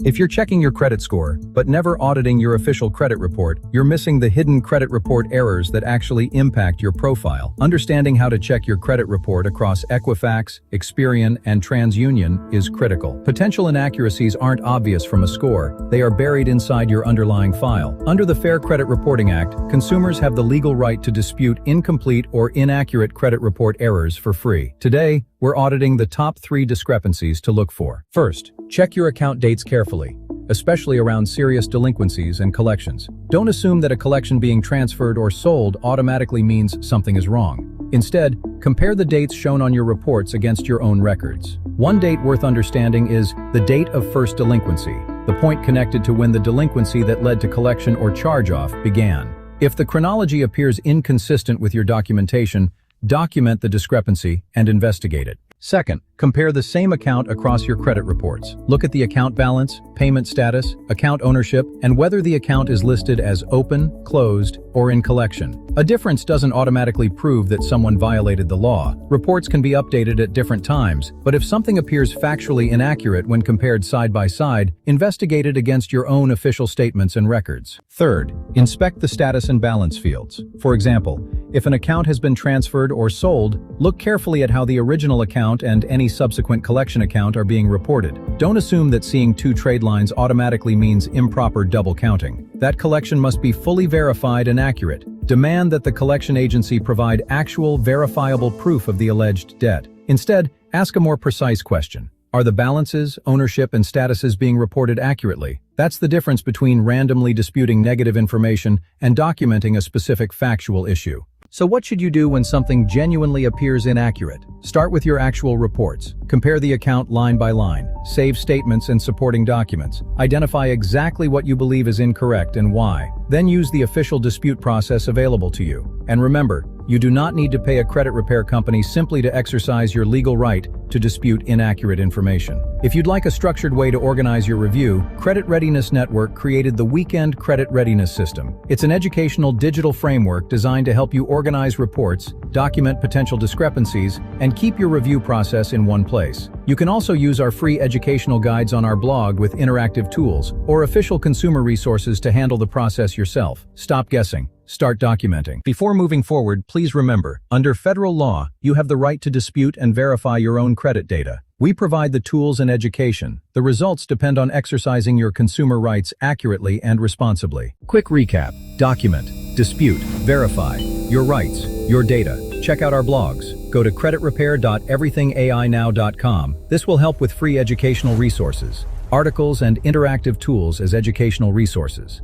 If you're checking your credit score, but never auditing your official credit report, you're missing the hidden credit report errors that actually impact your profile. Understanding how to check your credit report across Equifax, Experian, and TransUnion is critical. Potential inaccuracies aren't obvious from a score, they are buried inside your underlying file. Under the Fair Credit Reporting Act, consumers have the legal right to dispute incomplete or inaccurate credit report errors for free. Today, we're auditing the top 3 discrepancies to look for. First, check your account dates carefully, especially around serious delinquencies and collections. Don't assume that a collection being transferred or sold automatically means something is wrong. Instead, compare the dates shown on your reports against your own records. One date worth understanding is the date of first delinquency, the point connected to when the delinquency that led to collection or charge-off began. If the chronology appears inconsistent with your documentation, document the discrepancy and investigate it. Second, compare the same account across your credit reports. Look at the account balance, payment status, account ownership, and whether the account is listed as open, closed, or in collection. A difference doesn't automatically prove that someone violated the law. Reports can be updated at different times, but if something appears factually inaccurate when compared side by side, investigate it against your own official statements and records. Third, inspect the status and balance fields. For example, if an account has been transferred or sold, look carefully at how the original account and any subsequent collection account are being reported. Don't assume that seeing 2 trade lines automatically means improper double counting. That collection must be fully verified and accurate. Demand that the collection agency provide actual, verifiable proof of the alleged debt. Instead, ask a more precise question. Are the balances, ownership, and statuses being reported accurately? That's the difference between randomly disputing negative information and documenting a specific factual issue. So what should you do when something genuinely appears inaccurate? Start with your actual reports. Compare the account line by line. Save statements and supporting documents. Identify exactly what you believe is incorrect and why. Then use the official dispute process available to you. And remember, you do not need to pay a credit repair company simply to exercise your legal right to dispute inaccurate information. If you'd like a structured way to organize your review, Credit Readiness Network created the Weekend Credit Readiness System. It's an educational digital framework designed to help you organize reports, document potential discrepancies, and keep your review process in one place. You can also use our free educational guides on our blog with interactive tools, or official consumer resources to handle the process yourself. Stop guessing. Start documenting. Before moving forward, please remember, under federal law, you have the right to dispute and verify your own credit data. We provide the tools and education. The results depend on exercising your consumer rights accurately and responsibly. Quick recap. Document, dispute, verify. Your rights, your data. Check out our blogs. Go to creditrepair.everythingainow.com. This will help with free educational resources, articles, and interactive tools as educational resources.